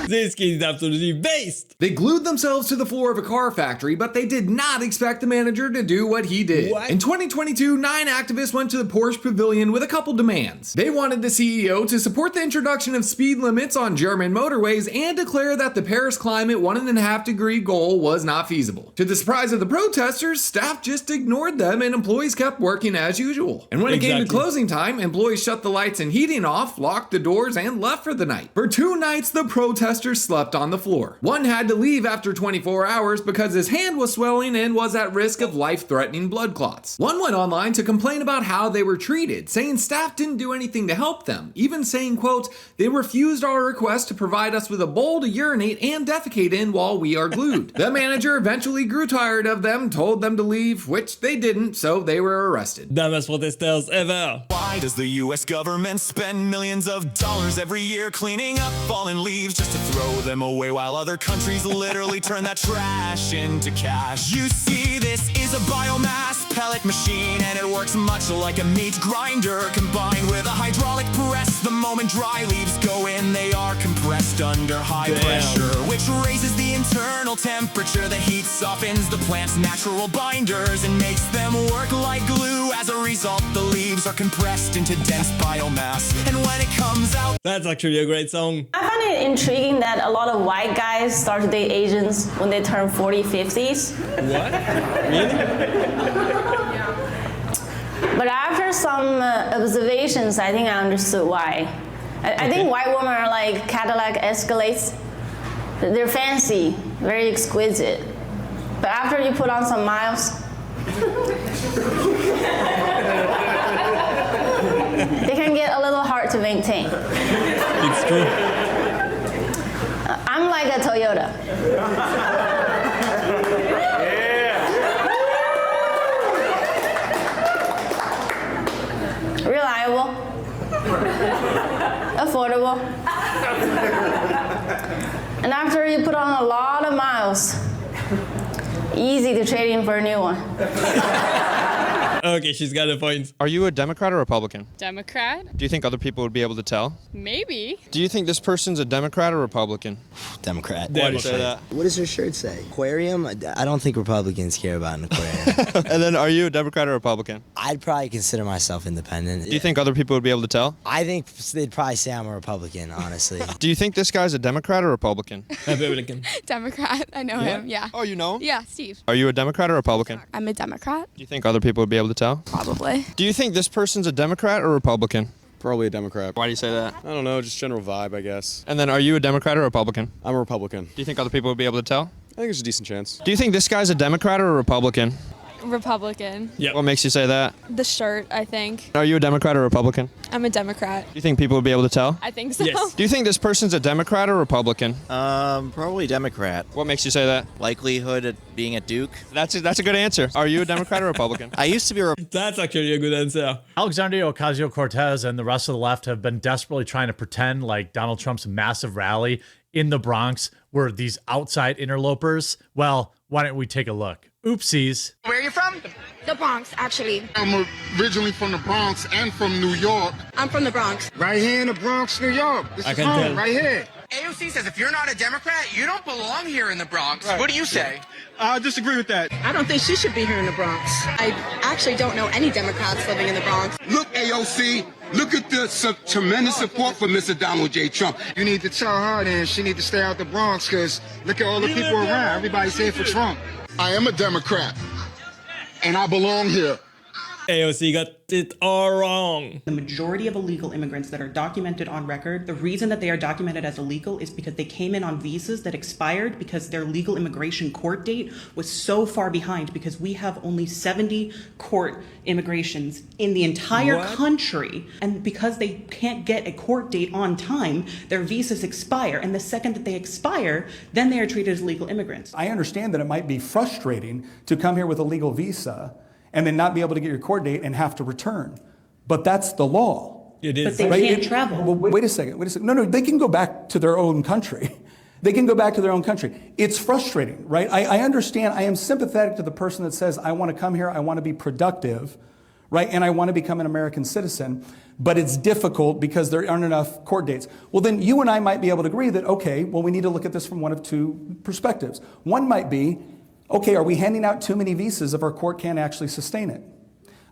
This kid is absolutely based. They glued themselves to the floor of a car factory, but they did not expect the manager to do what he did. What? In 2022, 9 activists went to the Porsche Pavilion with a couple demands. They wanted the CEO to support the introduction of speed limits on German motorways and declare that the Paris climate 1.5 degree goal was not feasible. To the surprise of the protesters, staff just ignored them and employees kept working as usual. And when it came to closing time, employees shut the lights and heating off, locked the doors, and left for the night. For 2 nights, the protesters slept on the floor. One had to leave after 24 hours because his hand was swelling and was at risk of life-threatening blood clots. One went online to complain about how they were treated, saying staff didn't do anything to help them, even saying, quote, "They refused our request to provide us with a bowl to urinate and defecate in while we are glued." The manager eventually grew tired of them, told them to leave, which they didn't, so they were arrested. Dumbest protesters ever. Why does the US government spend millions of dollars every year cleaning up fallen leaves just to throw them away while other countries literally turn that trash into cash? You see, this is a biomass pellet machine and it works much like a meat grinder combined with a hydraulic press. The moment dry leaves go in, they are compressed under high pressure, which raises the internal temperature. The heat softens the plant's natural binders and makes them work like glue. As a result, the leaves are compressed into dense biomass, and when it comes out... That's actually a great song. I find it intriguing that a lot of white guys start to date Asians when they turn 40, 50s. What? Really? But after some observations, I think I understood why. I think white women are like Cadillac Escalades. They're fancy, very exquisite. But after you put on some miles, they can get a little hard to maintain. It's true. I'm like a Toyota. Reliable, affordable, and after you put on a lot of miles, easy to trade in for a new one. Okay, she's got a point. Are you a Democrat or Republican? Democrat? Do you think other people would be able to tell? Maybe. Do you think this person's a Democrat or Republican? Democrat. Why do you say that? What does her shirt say? Aquarium? I don't think Republicans care about an aquarium. And then are you a Democrat or Republican? I'd probably consider myself independent. Do you think other people would be able to tell? I think they'd probably say I'm a Republican, honestly. Do you think this guy's a Democrat or Republican? Republican. Democrat. I know him, yeah. Oh, you know him? Yeah, Steve. Are you a Democrat or Republican? I'm a Democrat. Do you think other people would be able to tell? Probably. Do you think this person's a Democrat or Republican? Probably a Democrat. Why do you say that? I don't know, just general vibe, I guess. And then are you a Democrat or Republican? I'm a Republican. Do you think other people would be able to tell? I think there's a decent chance. Do you think this guy's a Democrat or a Republican? Republican. Yeah. What makes you say that? The shirt, I think. Are you a Democrat or Republican? I'm a Democrat. Do you think people would be able to tell? I think so. Yes. Do you think this person's a Democrat or Republican? Probably Democrat. What makes you say that? Likelihood of being a Duke. That's a good answer. Are you a Democrat or Republican? I used to be a That's actually a good answer. Alexandria Ocasio-Cortez and the rest of the left have been desperately trying to pretend like Donald Trump's massive rally in the Bronx were these outside interlopers. Well, why don't we take a look? Oopsies. Where are you from? The Bronx, actually. I'm originally from the Bronx and from New York. I'm from the Bronx. Right here in the Bronx, New York. This is home, right here. AOC says if you're not a Democrat, you don't belong here in the Bronx. Right. What do you say? I disagree with that. I don't think she should be here in the Bronx. I actually don't know any Democrats living in the Bronx. Look, AOC, look at the tremendous support for Mr. Donald J. Trump. You need to tell her then she need to stay out the Bronx because look at all the people around. Everybody's here for Trump. I am a Democrat, and I belong here. AOC got it all wrong. The majority of illegal immigrants that are documented on record, the reason that they are documented as illegal is because they came in on visas that expired because their legal immigration court date was so far behind because we have only 70 court immigrations in the entire country. And because they can't get a court date on time, their visas expire. And the second that they expire, then they are treated as legal immigrants. I understand that it might be frustrating to come here with a legal visa and then not be able to get your court date and have to return. But that's the law. It is. But they can't travel. Well, wait a second. No, they can go back to their own country. They can go back to their own country. It's frustrating, right? I understand. I am sympathetic to the person that says, I want to come here, I want to be productive, right? And I want to become an American citizen, but it's difficult because there aren't enough court dates. Well, then you and I might be able to agree that, okay, well, we need to look at this from one of two perspectives. One might be, okay, are we handing out too many visas if our court can't actually sustain it?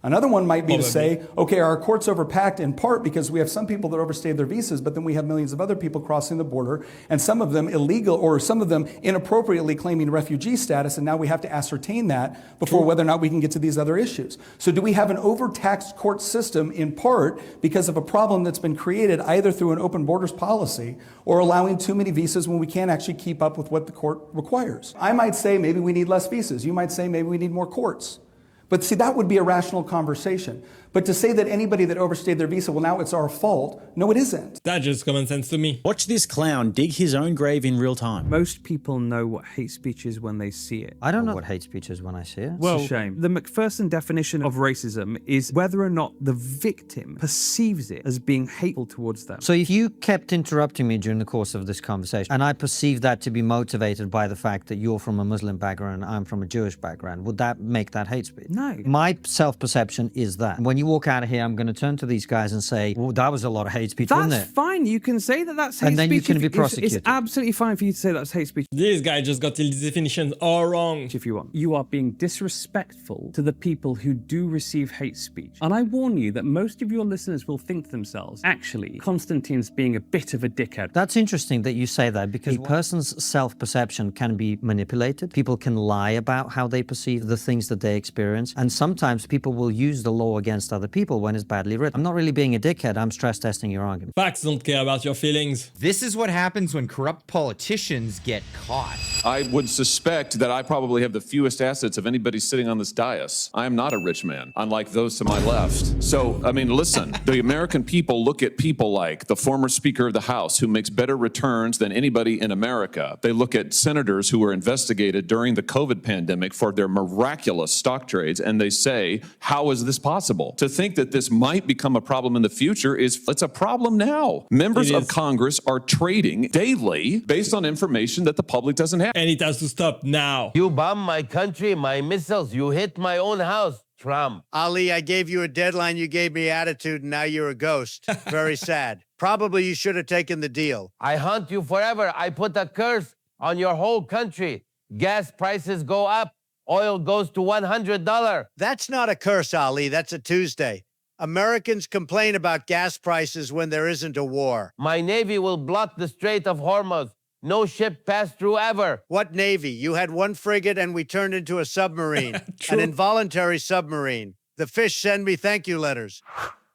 Another one might be to say, okay, our court's overpacked in part because we have some people that overstayed their visas, but then we have millions of other people crossing the border, and some of them illegal, or some of them inappropriately claiming refugee status, and now we have to ascertain that before whether or not we can get to these other issues. So do we have an overtaxed court system in part because of a problem that's been created either through an open borders policy or allowing too many visas when we can't actually keep up with what the court requires? I might say maybe we need less visas. You might say maybe we need more courts. But see, that would be a rational conversation. But to say that anybody that overstayed their visa, well, now it's our fault, no, it isn't. That's just common sense to me. Watch this clown dig his own grave in real time. Most people know what hate speech is when they see it. I don't know what hate speech is when I see it. Well, it's a shame. The McPherson definition of racism is whether or not the victim perceives it as being hateful towards them. So if you kept interrupting me during the course of this conversation, and I perceive that to be motivated by the fact that you're from a Muslim background and I'm from a Jewish background, would that make that hate speech? No. My self-perception is that. When you walk out of here, I'm going to turn to these guys and say, well, that was a lot of hate speech, wasn't it? That's fine. You can say that that's hate speech. And then you can be prosecuted. It's absolutely fine for you to say that's hate speech. This guy just got the definitions all wrong. If you want. You are being disrespectful to the people who do receive hate speech. And I warn you that most of your listeners will think to themselves, actually, Constantine's being a bit of a dickhead. That's interesting that you say that, because a person's self-perception can be manipulated. People can lie about how they perceive the things that they experience. And sometimes people will use the law against other people when it's badly written. I'm not really being a dickhead, I'm stress testing your argument. Facts don't care about your feelings. This is what happens when corrupt politicians get caught. I would suspect that I probably have the fewest assets of anybody sitting on this dais. I am not a rich man, unlike those to my left. So, I mean, listen, the American people look at people like the former Speaker of the House, who makes better returns than anybody in America. They look at senators who were investigated during the COVID pandemic for their miraculous stock trades, and they say, how is this possible? To think that this might become a problem in the future it's a problem now. Members of Congress are trading daily based on information that the public doesn't have. And it has to stop now. You bomb my country, my missiles. You hit my own house, Trump. Ali, I gave you a deadline. You gave me attitude, and now you're a ghost. Very sad. Probably you should have taken the deal. I haunt you forever. I put a curse on your whole country. Gas prices go up. Oil goes to $100. That's not a curse, Ali. That's a Tuesday. Americans complain about gas prices when there isn't a war. My Navy will block the Strait of Hormuz. No ship passed through ever. What Navy? You had one frigate and we turned into a submarine. An involuntary submarine. The fish send me thank you letters.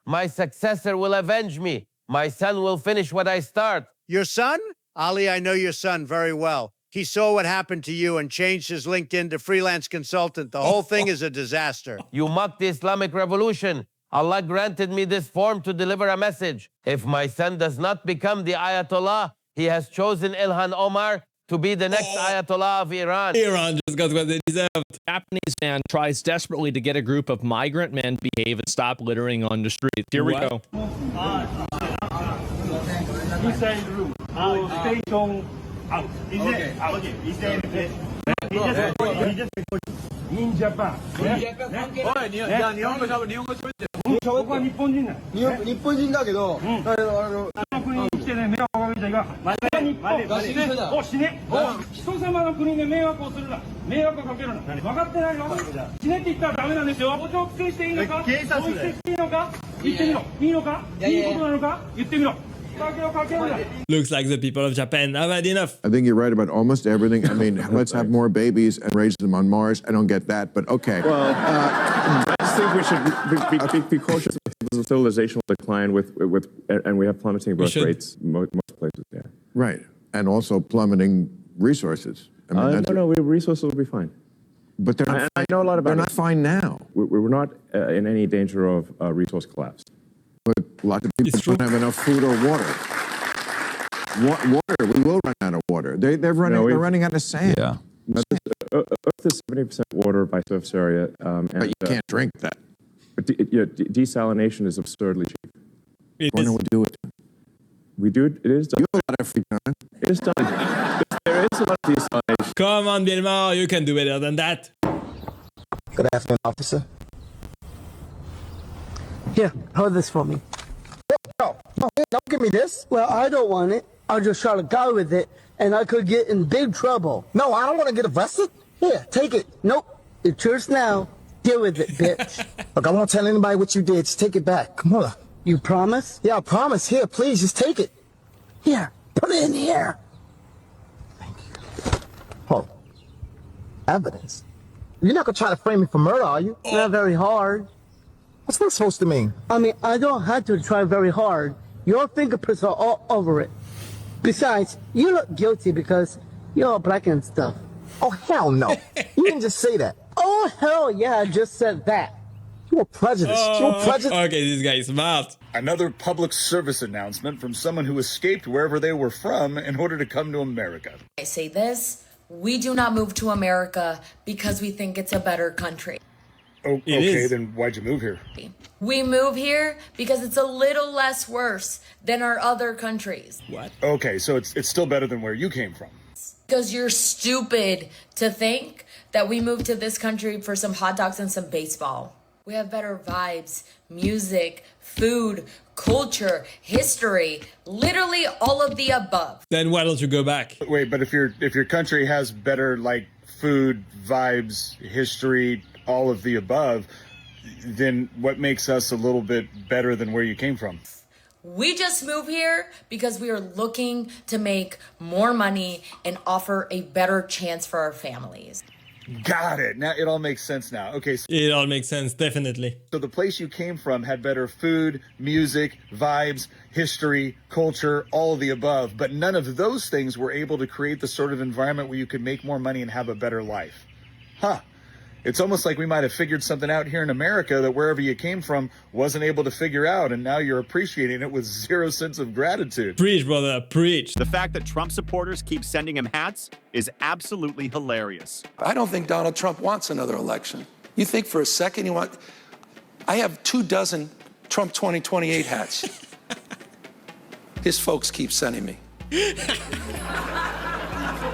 My successor will avenge me. My son will finish what I start. Your son? Ali, I know your son very well. He saw what happened to you and changed his LinkedIn to freelance consultant. The whole thing is a disaster. You mocked the Islamic Revolution. Allah granted me this form to deliver a message. If my son does not become the Ayatollah, he has chosen Ilhan Omar to be the next Ayatollah of Iran. Iran just got what they deserved. Japanese man tries desperately to get a group of migrant men to behave and stop littering on the street. Here we go. Inside room. Station out. In Japan. Looks like the people of Japan have had enough. I think you're right about almost everything. I mean, let's have more babies and raise them on Mars. I don't get that, but okay. Well, I just think we should be cautious of the civilizational decline and we have plummeting birth rates most places. Yeah. Right, and also plummeting resources. I mean, no, resources will be fine. But they're not. I know a lot about. They're not fine now. We're not in any danger of resource collapse. But lots of people don't have enough food or water. Water, we will run out of water. They're running out of sand. Yeah. Earth is 70% water by surface area. But you can't drink that. But desalination is absurdly cheap. Why don't we do it? We do it. It is done. You have a lot of free time. It is done. There is a lot of desalination. Come on, Vilmar, you can do better than that. Good afternoon, officer. Here, hold this for me. No, don't give me this. Well, I don't want it. I just shot a guy with it, and I could get in big trouble. No, I don't want to get arrested. Here, take it. Nope, it's yours now. Deal with it, bitch. Look, I won't tell anybody what you did. Just take it back. Come on. You promise? Yeah, I promise. Here, please, just take it. Here, put it in here. Thank you. Oh, evidence? You're not going to try to frame me for murder, are you? Not very hard. What's that supposed to mean? I mean, I don't have to try very hard. Your fingerprints are all over it. Besides, you look guilty because you're all black and stuff. Oh, hell no. You didn't just say that. Oh, hell yeah, I just said that. You were prejudiced. You were prejudiced. Okay, this guy is smart. Another public service announcement from someone who escaped wherever they were from in order to come to America. I say this, we do not move to America because we think it's a better country. Oh, okay, then why'd you move here? We move here because it's a little less worse than our other countries. What? Okay, so it's still better than where you came from. Because you're stupid to think that we moved to this country for some hot dogs and some baseball. We have better vibes, music, food, culture, history, literally all of the above. Then why don't you go back? Wait, but if your country has better like food, vibes, history, all of the above, then what makes us a little bit better than where you came from? We just move here because we are looking to make more money and offer a better chance for our families. Got it. Now it all makes sense now. Okay. So it all makes sense, definitely. So the place you came from had better food, music, vibes, history, culture, all of the above, but none of those things were able to create the sort of environment where you could make more money and have a better life. Huh. It's almost like we might have figured something out here in America that wherever you came from wasn't able to figure out, and now you're appreciating it with zero sense of gratitude. Preach, brother, preach. The fact that Trump supporters keep sending him hats is absolutely hilarious. I don't think Donald Trump wants another election. You think for a second you want... I have 24 Trump 2028 hats. His folks keep sending me.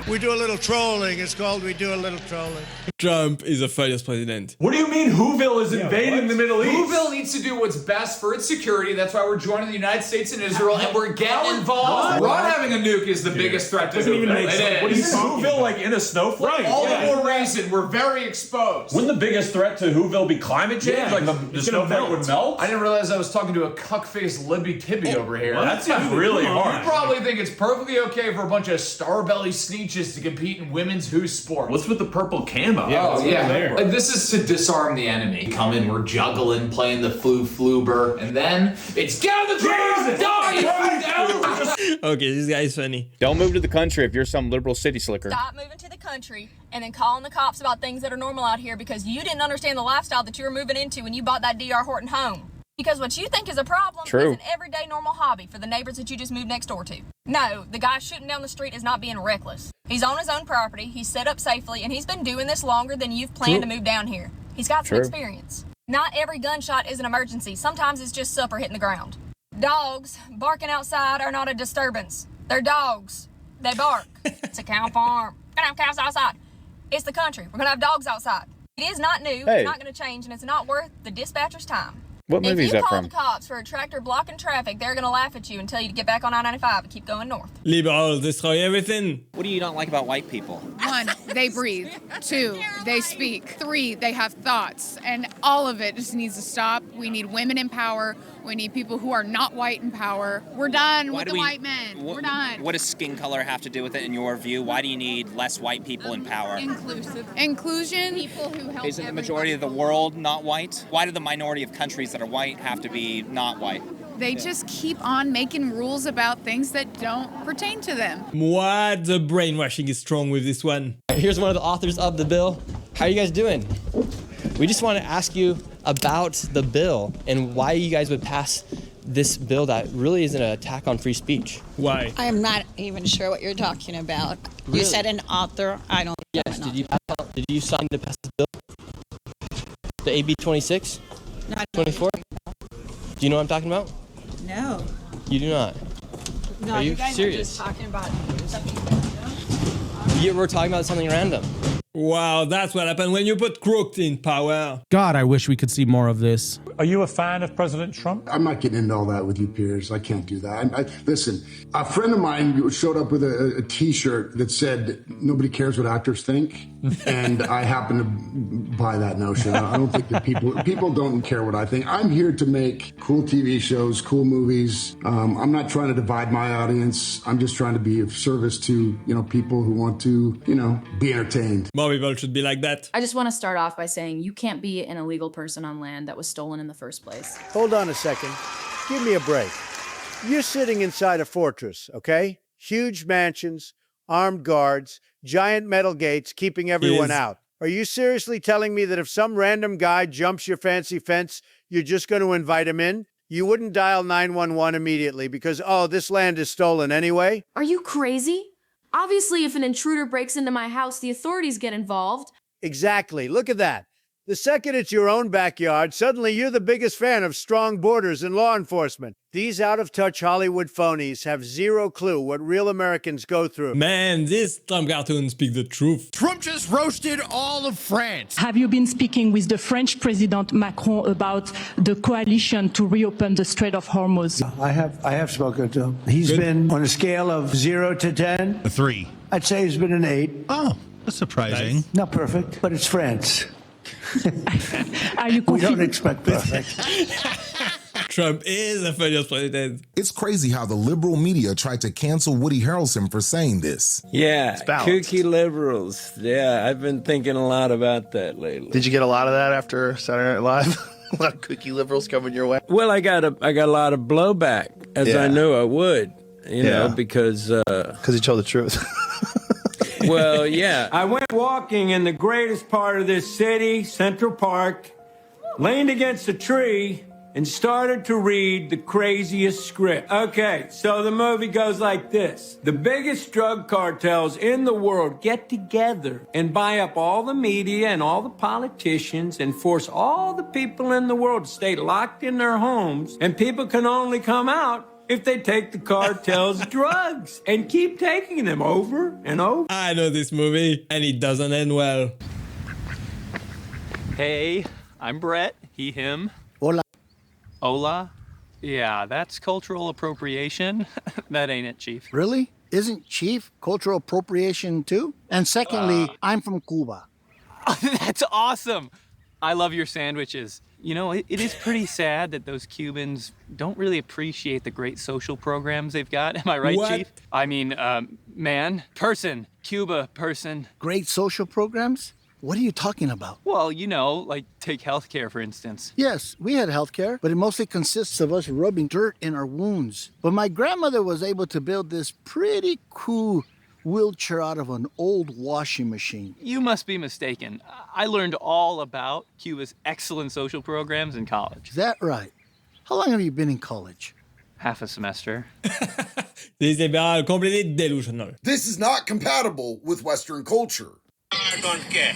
We do a little trolling. It's called We Do a Little Trolling. Trump is the funniest president. What do you mean Whoville is invading the Middle East? Whoville needs to do what's best for its security. That's why we're joining the United States and Israel, and we're getting involved. Not having a nuke is the biggest threat to Doesn't even make sense. What is Whoville Whoville like in a snowflake? All the more reason. We're very exposed. Wouldn't the biggest threat to Whoville be climate change? Yeah, like the snowflake would melt? I didn't realize I was talking to a cuck-faced Libby Tibby over here. Well, that seems really hard. You probably think it's perfectly okay for a bunch of starbelly sneeches to compete in women's who sport. What's with the purple camo? Yeah. Like, this is to disarm the enemy. Come in, we're juggling, playing the fluber, and then it's get out of the train! Die! Okay, this guy is funny. Don't move to the country if you're some liberal city slicker. Stop moving to the country and then calling the cops about things that are normal out here because you didn't understand the lifestyle that you were moving into when you bought that D.R. Horton home. Because what you think is a problem is an everyday normal hobby for the neighbors that you just moved next door to. No, the guy shooting down the street is not being reckless. He's on his own property, he's set up safely, and he's been doing this longer than you've planned to move down here. He's got some experience. Not every gunshot is an emergency. Sometimes it's just supper hitting the ground. Dogs barking outside are not a disturbance. They're dogs. They bark. It's a cow farm. We're gonna have cows outside. It's the country. We're gonna have dogs outside. It is not new. It's not gonna change, and it's not worth the dispatcher's time. What movie is that from? If you call the cops for a tractor blocking traffic, they're going to laugh at you and tell you to get back on I-95 and keep going north. Liberals destroy everything. What do you not like about white people? 1, they breathe. 2, they speak. 3, they have thoughts. And all of it just needs to stop. We need women in power. We need people who are not white in power. We're done with the white men. We're done. What does skin color have to do with it in your view? Why do you need less white people in power? Inclusive. Inclusion. People who help. Isn't the majority of the world not white? Why do the minority of countries that are white have to be not white? They just keep on making rules about things that don't pertain to them. What? The brainwashing is strong with this one. Here's one of the authors of the bill. How are you guys doing? We just want to ask you about the bill and why you guys would pass this bill that really is an attack on free speech. Why? I am not even sure what you're talking about. Really? You said an author. I don't. Yes. Did you sign to pass the bill? The AB 26? 24? Do you know what I'm talking about? No. You do not. No, are you guys serious? are just talking about. We're talking about something random. Wow, that's what happened when you put crooks in power. God, I wish we could see more of this. Are you a fan of President Trump? I'm not getting into all that with you, Piers. I can't do that. Listen, a friend of mine showed up with a T-shirt that said, "Nobody cares what actors think," and I happen to buy that notion. I don't think that people don't care what I think. I'm here to make cool TV shows, cool movies. I'm not trying to divide my audience. I'm just trying to be of service to people who want to be entertained. More people should be like that. I just want to start off by saying you can't be an illegal person on land that was stolen in the first place. Hold on a second. Give me a break. You're sitting inside a fortress, okay? Huge mansions, armed guards, giant metal gates keeping everyone out. Are you seriously telling me that if some random guy jumps your fancy fence, you're just going to invite him in? You wouldn't dial 911 immediately because, oh, this land is stolen anyway? Are you crazy? Obviously, if an intruder breaks into my house, the authorities get involved. Exactly. Look at that. The second it's your own backyard, suddenly you're the biggest fan of strong borders and law enforcement. These out-of-touch Hollywood phonies have zero clue what real Americans go through. Man, this Trump cartoon speaks the truth. Trump just roasted all of France. Have you been speaking with the French President Macron about the coalition to reopen the Strait of Hormuz? I have spoken to him. He's been on a scale of 0 to 10. A 3. I'd say he's been an 8. Oh, that's surprising. Nice. Not perfect, but it's France. Are you we don't expect perfect. Trump is the funniest president. It's crazy how the liberal media tried to cancel Woody Harrelson for saying this. Yeah, kooky liberals. Yeah, I've been thinking a lot about that lately. Did you get a lot of that after Saturday Night Live? A lot of kooky liberals coming your way? Well, I got a lot of blowback, as I knew I would, you know, because he told the truth. Well, yeah. I went walking in the greatest part of this city, Central Park, leaned against a tree, and started to read the craziest script. Okay, so the movie goes like this. The biggest drug cartels in the world get together and buy up all the media and all the politicians and force all the people in the world to stay locked in their homes, and people can only come out if they take the cartel's drugs and keep taking them over and over. I know this movie, and it doesn't end well. Hey, I'm Brett. He, him. Hola. Hola? Yeah, that's cultural appropriation. That ain't it, Chief. Really? Isn't Chief cultural appropriation too? And secondly, I'm from Cuba. That's awesome. I love your sandwiches. You know, it is pretty sad that those Cubans don't really appreciate the great social programs they've got. Am I right, What? Chief? I mean, person, Cuba, person. Great social programs? What are you talking about? Well, you know, like take healthcare, for instance. Yes, we had healthcare, but it mostly consists of us rubbing dirt in our wounds. But my grandmother was able to build this pretty cool wheelchair out of an old washing machine. You must be mistaken. I learned all about Cuba's excellent social programs in college. Is that right? How long have you been in college? Half a semester. This is completely delusional. This is not compatible with Western culture. I don't care.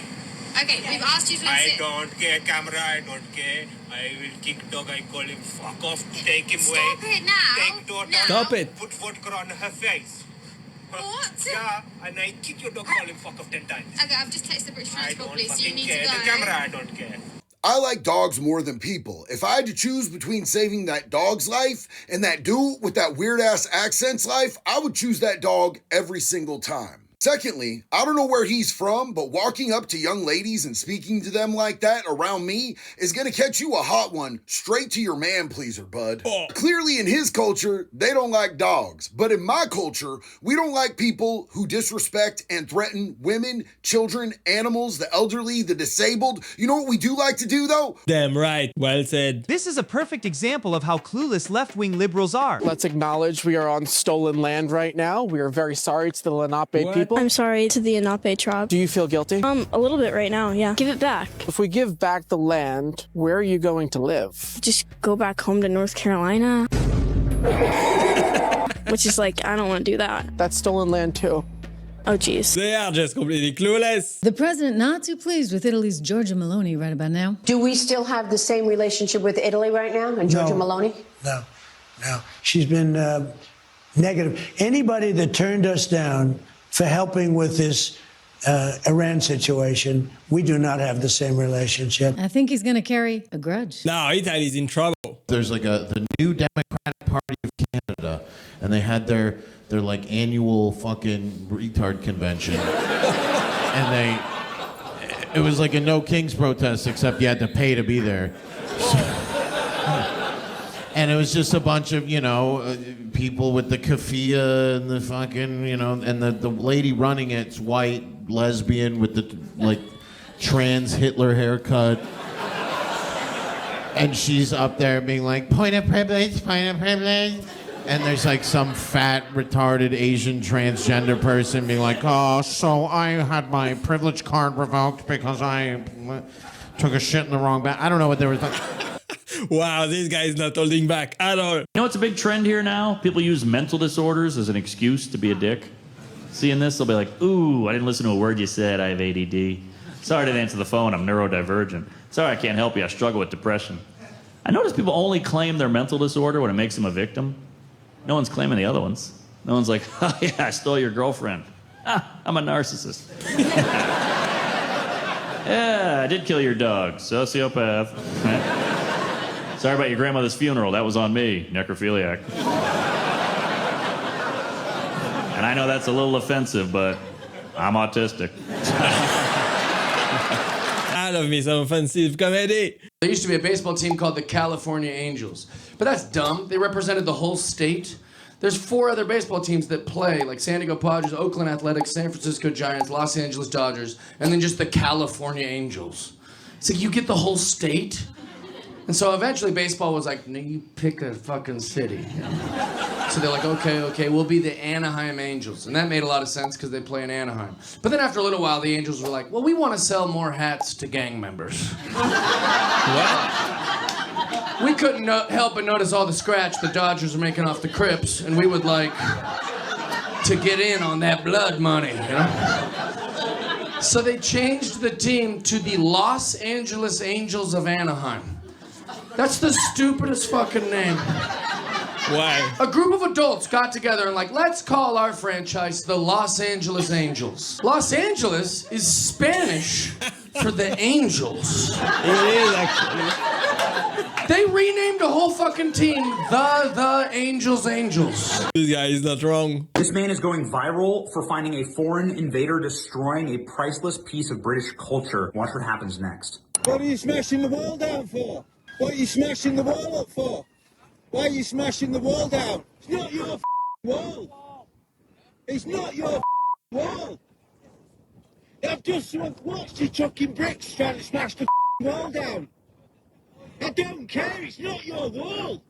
Okay, we've asked you to I sit. don't care, camera, I don't care. I will kick dog, I call him, fuck off, take him away. Stop it now. Take daughter, Stop it. Put vodka on her face. What? Yeah, and I kick your dog, call him, fuck off 10 times. Okay, I've just texted the British I Transport don't Police, so you fucking need care. to go. The camera, I don't care. I like dogs more than people. If I had to choose between saving that dog's life and that dude with that weird ass accent's life, I would choose that dog every single time. Secondly, I don't know where he's from, but walking up to young ladies and speaking to them like that around me is gonna catch you a hot one straight to your man pleaser, bud. Clearly in his culture, they don't like dogs, but in my culture, we don't like people who disrespect and threaten women, children, animals, the elderly, the disabled. You know what we do like to do though? Damn right, well said. This is a perfect example of how clueless left-wing liberals are. Let's acknowledge we are on stolen land right now. We are very sorry to the Lenape people. I'm sorry to the Lenape tribe. Do you feel guilty? A little bit right now, yeah. Give it back. If we give back the land, where are you going to live? Just go back home to North Carolina. Which is like, I don't want to do that. That's stolen land too. Oh, jeez. They are just completely clueless. The president not too pleased with Italy's Giorgia Meloni right about now. Do we still have the same relationship with Italy right now and Giorgia Meloni? No. She's been negative. Anybody that turned us down for helping with this Iran situation, we do not have the same relationship. I think he's going to carry a grudge. No, Italy's in trouble. There's like the new Democratic Party of Canada, and they had their like annual fucking retard convention, and it was like a No Kings protest, except you had to pay to be there. And it was just a bunch of, people with the keffiyeh and the fucking, and the lady running it's white, lesbian with the, like, trans Hitler haircut. And she's up there being like, point of privilege, point of privilege. And there's like some fat, retarded Asian transgender person being like, oh, so I had my privilege card revoked because I took a shit in the wrong bag. I don't know what they were thinking. Wow, this guy is not holding back at all. You know what's a big trend here now? People use mental disorders as an excuse to be a dick. Seeing this, they'll be like, ooh, I didn't listen to a word you said, I have ADD. Sorry I didn't answer the phone, I'm neurodivergent. Sorry I can't help you, I struggle with depression. I notice people only claim their mental disorder when it makes them a victim. No one's claiming the other ones. No one's like, oh yeah, I stole your girlfriend. Ah, I'm a narcissist. Yeah, I did kill your dog, sociopath. Sorry about your grandmother's funeral. That was on me, necrophiliac. And I know that's a little offensive, but I'm autistic. I love me some offensive comedy. There used to be a baseball team called the California Angels. But that's dumb. They represented the whole state. There's 4 other baseball teams that play, like San Diego Padres, Oakland Athletics, San Francisco Giants, Los Angeles Dodgers, and then just the California Angels. It's like you get the whole state. And so eventually baseball was like, no, you pick a fucking city. So they're like, okay, we'll be the Anaheim Angels. And that made a lot of sense because they play in Anaheim. But then after a little while, the Angels were like, well, we want to sell more hats to gang members. What? We couldn't help but notice all the scratch the Dodgers were making off the Crips, and we would like to get in on that blood money, So they changed the team to the Los Angeles Angels of Anaheim. That's the stupidest fucking name. Why? A group of adults got together and like, let's call our franchise the Los Angeles Angels. Los Angeles is Spanish for the Angels. It is actually. They renamed the whole fucking team the Angels. This guy is not wrong. This man is going viral for finding a foreign invader destroying a priceless piece of British culture. Watch what happens next. What are you smashing the wall down for? What are you smashing the wall up for? Why are you smashing the wall down? It's not your wall. It's not your wall. I've just watched you chucking bricks trying to smash the wall down. I don't care, it's not your wall.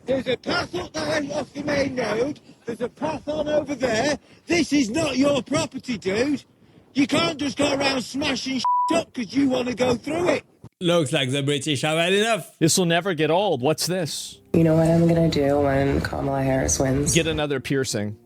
There's a path up there off the main road. There's a path on over there. This is not your property, dude. You can't just go around smashing up because you want to go through it. Looks like the British have had enough. This will never get old. What's this? You know what I'm gonna do when Kamala Harris wins? Get another piercing.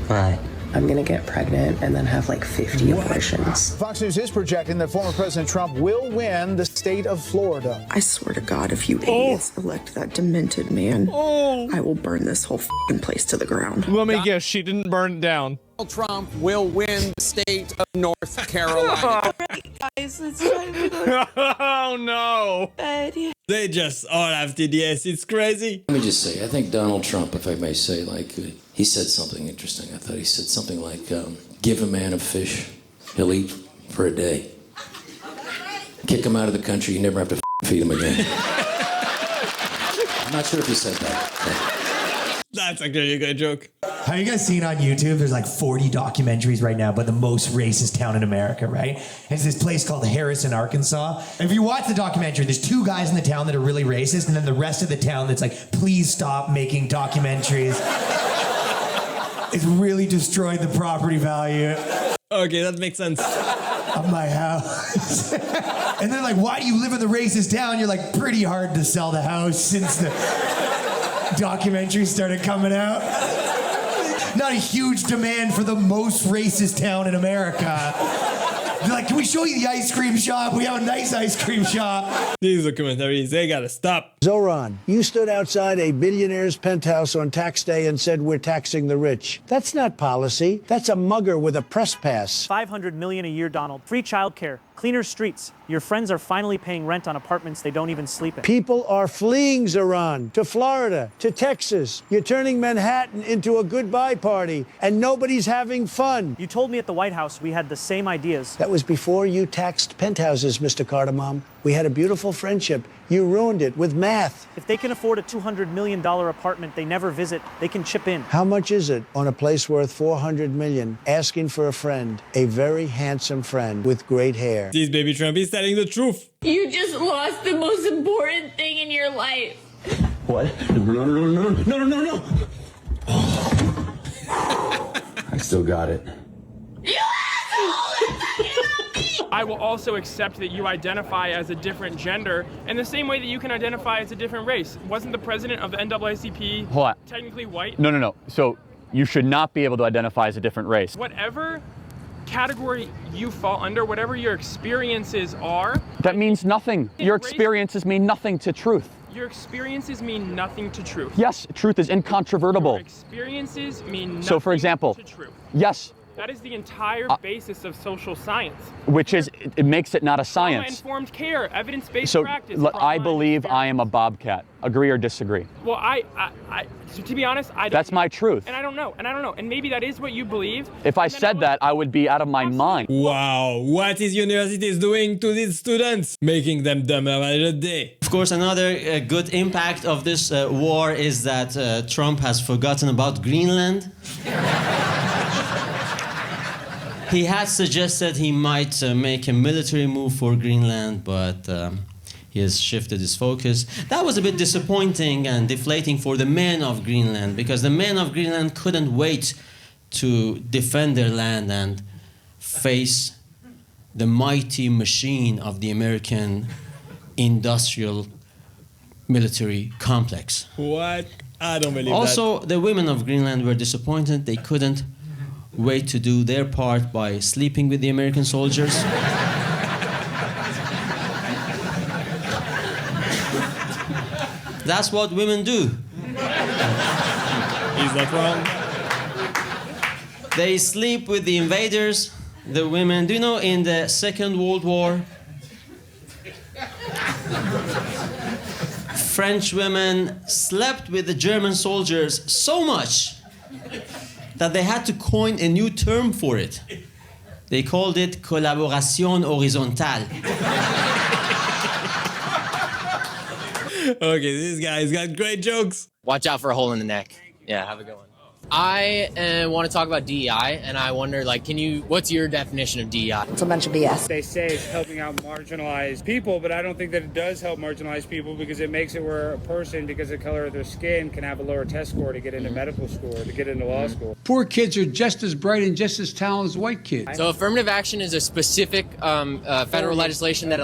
What? I'm gonna get pregnant and then have like 50 abortions. Fox News is projecting that former President Trump will win the state of Florida. I swear to God, if you idiots elect that demented man, I will burn this whole f***ing place to the ground. Let me guess, she didn't burn it down. Trump will win the state of North Carolina. Guys, it's time to go. Oh no! They just all have TDS. It's crazy. Let me just say, I think Donald Trump, if I may say, he said something interesting. I thought he said something like, give a man a fish, he'll eat for a day. Kick him out of the country, you never have to feed him again. I'm not sure if he said that. That's actually a good joke. Have you guys seen on YouTube, there's like 40 documentaries right now about the most racist town in America, right? It's this place called Harrison, Arkansas. If you watch the documentary, there's 2 guys in the town that are really racist, and then the rest of the town that's like, please stop making documentaries. It's really destroyed the property value. Okay, that makes sense. Of my house. And they're like, why do you live in the racist town? You're like, pretty hard to sell the house since the documentary started coming out. Not a huge demand for the most racist town in America. They're like, can we show you the ice cream shop? We have a nice ice cream shop. These documentaries, they gotta stop. Zoran, you stood outside a billionaire's penthouse on tax day and said we're taxing the rich. That's not policy. That's a mugger with a press pass. $500 million a year, Donald. Free childcare, cleaner streets. Your friends are finally paying rent on apartments they don't even sleep in. People are fleeing Zoran to Florida, to Texas. You're turning Manhattan into a goodbye party, and nobody's having fun. You told me at the White House we had the same ideas. That was before you taxed penthouses, Mr. Cardamom. We had a beautiful friendship. You ruined it with math. If they can afford a $200 million apartment they never visit, they can chip in. How much is it on a place worth $400 million? Asking for a friend, a very handsome friend with great hair. This baby Trump is telling the truth. You just lost the most important thing in your life. What? No. I still got it. You asshole! I will also accept that you identify as a different gender in the same way that you can identify as a different race. Wasn't the president of the NAACP technically white? No. So you should not be able to identify as a different race. Whatever category you fall under, whatever your experiences are. That means nothing. Your experiences mean nothing to truth. Your experiences mean nothing to truth. Yes, truth is incontrovertible. Your experiences mean nothing so, for example, to truth. Yes. That is the entire basis of social science. Which is, it makes it not a science. Trauma-informed care, evidence-based So practice. I believe I am a bobcat. Agree or disagree? Well, so to be honest, I don't That's my truth. And I don't know. And maybe that is what you believe. If I said that, I would be out of my mind. Wow, what is universities doing to these students? Making them dumber by the day. Of course, another good impact of this war is that Trump has forgotten about Greenland. He had suggested he might make a military move for Greenland, but he has shifted his focus. That was a bit disappointing and deflating for the men of Greenland, because the men of Greenland couldn't wait to defend their land and face the mighty machine of the American industrial military complex. What? I don't believe Also, the women of Greenland were disappointed. They couldn't wait to do their part by sleeping with the American soldiers. That's what women do. Is that wrong? They sleep with the invaders, the women. Do you know in the Second World War, French women slept with the German soldiers so much that they had to coin a new term for it. They called it collaboration horizontale. Okay, this guy's got great jokes. Watch out for a hole in the neck. Yeah, have a good one. I want to talk about DEI, and I wonder, what's your definition of DEI? It's a bunch of BS. They say it's helping out marginalized people, but I don't think that it does help marginalized people, because it makes it where a person, because of the color of their skin, can have a lower test score to get into medical school or to get into law school. Poor kids are just as bright and just as talented as white kids. So affirmative action is a specific federal legislation that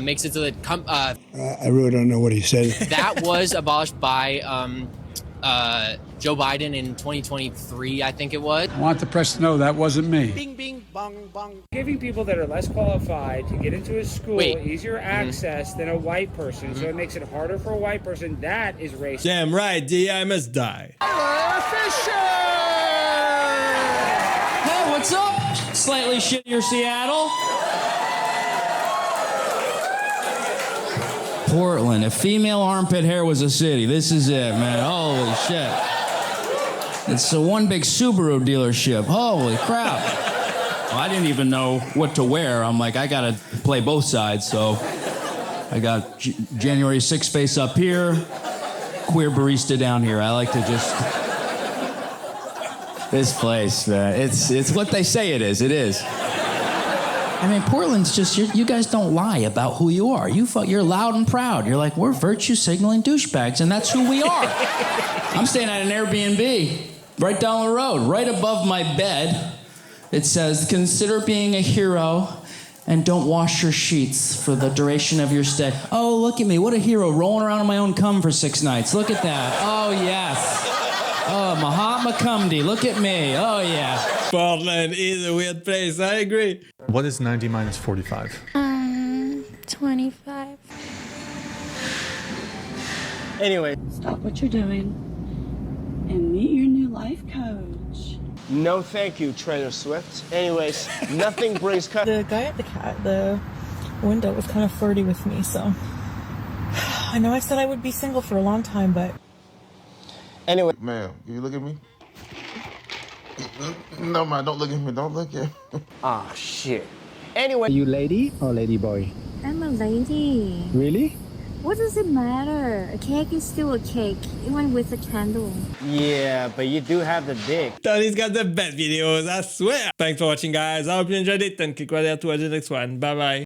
makes it so that I really don't know what he said. that was abolished by Joe Biden in 2023, I think it was. I want the press to know that wasn't me. Bing, bing, bong, bong. Giving people that are less qualified to get into a school easier access than a white person, so it makes it harder for a white person. That is racist. Damn right, DI must die. Hey, what's up? Slightly shittier Seattle. Portland. If female armpit hair was a city, this is it, man. Holy shit. It's a one big Subaru dealership. Holy crap. Well, I didn't even know what to wear. I'm like, I gotta play both sides, so I got January 6th face up here, queer barista down here. I like to just... This place, it's what they say it is. It is. I mean, Portland's just, you guys don't lie about who you are. You're loud and proud. You're like, we're virtue signaling douchebags, and that's who we are. I'm staying at an Airbnb right down the road, right above my bed. It says, consider being a hero and don't wash your sheets for the duration of your stay. Oh, look at me. What a hero, rolling around in my own cum for 6 nights. Look at that. Oh, yes. Oh, Mahatma Gandhi. Look at me. Oh, yeah. Portland is a weird place, I agree. What is 90 minus 45? 25. Anyway. Stop what you're doing and meet your new life coach. No thank you, Taylor Swift. Anyways, nothing brings The guy at the window was kind of flirty with me, so I know I said I would be single for a long time, but anyway. Ma'am, can you look at me? No, man, don't look at me. Don't look at me. Ah, shit. Anyway. Are you lady or lady boy? I'm a lady. Really? What does it matter? A cake is still a cake, even with a candle. Yeah, but you do have the dick. Tony's got the best videos, I swear. Thanks for watching, guys. I hope you enjoyed it, and click right there to watch the next one. Bye bye.